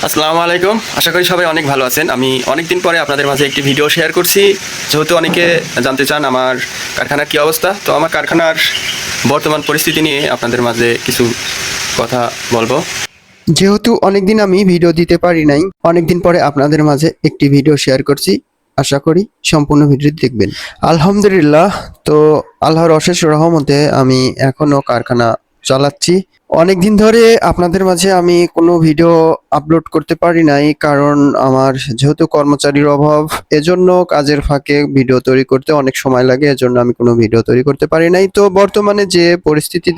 আসসালামু আলাইকুম। আশা করি সবাই অনেক ভালো আছেন। আমি অনেক দিন পরে আপনাদের মাঝে একটি ভিডিও শেয়ার করছি, যেহেতু অনেকে জানতে চান আমার কারখানার কী অবস্থা। তো আমার কারখানার বর্তমান পরিস্থিতি নিয়ে আপনাদের মাঝে কিছু কথা বলবো। যেহেতু অনেকদিন আমি ভিডিও দিতে পারি নাই, অনেকদিন পরে আপনাদের মাঝে একটি ভিডিও শেয়ার করছি। আশা করি সম্পূর্ণ ভিডিও দেখবেন। আলহামদুলিল্লাহ, তো আল্লাহর অশেষ রহমতে আমি এখনো কারখানা চালাচ্ছি। অনেকদিন ধরে আপনাদের মাঝে আমি কোনো ভিডিও আপলোড করতে পারি নাই, কারণ আমার যেহেতু কর্মচারীর অভাব, এজন্য কাজের ফাঁকে ভিডিও তৈরি করতে অনেক সময় লাগে, এজন্য আমি কোনো ভিডিও তৈরি করতে পারি নাই। তো বর্তমানে যে পরিস্থিতি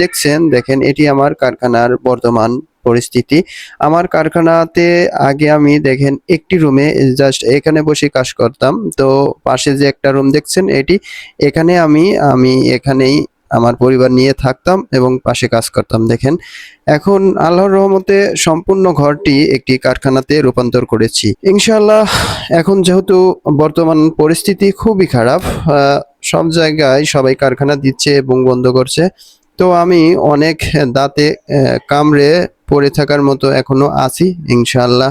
দেখেন, এটি আমার কারখানার বর্তমান পরিস্থিতি। আমার কারখানাতে আগে আমি দেখেন একটি রুমে জাস্ট এখানে বসে কাজ করতাম। তো পাশে যে একটা রুম দেখছেন, এখানে আমি এখানেই আমার পরিবার নিয়ে থাকতাম এবং পাশে কাজ করতাম। দেখেন, এখন আল্লাহর রহমতে সম্পূর্ণ ঘরটি একটি কারখানাতে রূপান্তর করেছি ইনশাআল্লাহ। এখন যেহেতু বর্তমান পরিস্থিতি খুবই খারাপ, সব জায়গায় সবাই কারখানা দিচ্ছে এবং বন্ধ করছে। তো আমি অনেক দাঁতে কামড়ে পড়ে থাকার মতো এখনো আছি ইনশাআল্লাহ।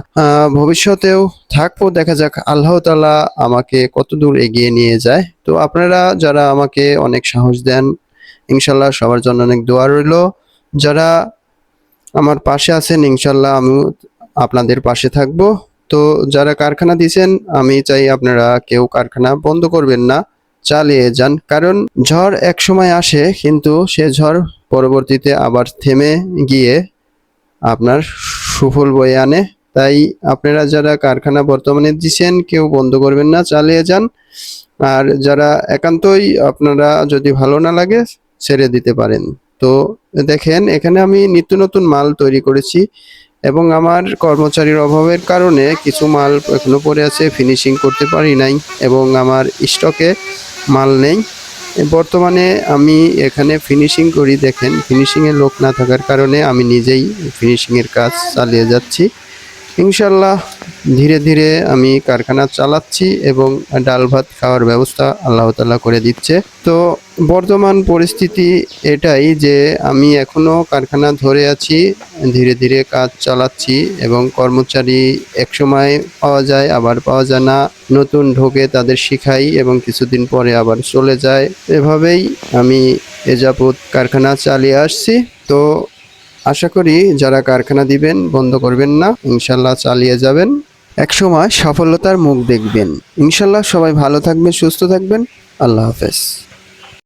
ভবিষ্যতেও থাকবো, দেখা যাক আল্লাহ তাআলা আমাকে কত দূর এগিয়ে নিয়ে যায়। তো আপনারা যারা আমাকে অনেক সাহস দেন, ইনশাআল্লাহ সবার জন্য অনেক দোয়া রইল। যারা আমার পাশে আছেন, ইনশাআল্লাহ আমি আপনাদের পাশে থাকব। তো যারা কারখানা দিয়েছেন, আমি চাই আপনারা কেউ কারখানা বন্ধ করবেন না, চালিয়ে যান। কারণ ঝড় এক সময় আসে, কিন্তু সে ঝড় পরবর্তীতে আবার থেমে গিয়ে আপনার সুফল বয়ে আনে। তাই আপনারা যারা কারখানা বর্তমানে দিচ্ছেন, কেউ বন্ধ করবেন না, চালিয়ে যান। আর যারা একান্তই আপনারা যদি ভালো না লাগে, ছেড়ে দিতে পারেন। তো দেখেন, এখানে আমি নিত্য নতুন মাল তৈরি করেছি এবং আমার কর্মচারীর অভাবের কারণে কিছু মাল এখনো পড়ে আছে, ফিনিশিং করতে পারি নাই এবং আমার স্টকে মাল নেই। বর্তমানে আমি এখানে ফিনিশিং করি। দেখেন, ফিনিশিংয়ের লোক না থাকার কারণে আমি নিজেই ফিনিশিংয়ের কাজ চালিয়ে যাচ্ছি ইনশাল্লাহ। ধীরে ধীরে আমি কারখানা চালাচ্ছি এবং ডাল ভাত খাওয়ার ব্যবস্থা আল্লাহ তাআলা করে দিচ্ছে। তো বর্তমান পরিস্থিতি এটাই যে আমি এখনো কারখানা ধরে আছি, ধীরে ধীরে কাজ চালাচ্ছি এবং কর্মচারী একসময় পাওয়া যায়, আবার পাওয়া যায় না। নতুন ঢোকে, তাদের শিখাই এবং কিছুদিন পরে আবার চলে যায়। এভাবেই আমি এ যাবৎ কারখানা চালিয়ে আসছি। তো আশা করি যারা কারখানা দিবেন, বন্ধ করবেন না, ইনশাল্লাহ চালিয়ে যাবেন। একসময় সফলতার মুখ দেখবেন ইনশাল্লাহ। সবাই ভালো থাকবেন, সুস্থ থাকবেন। আল্লাহ হাফেজ।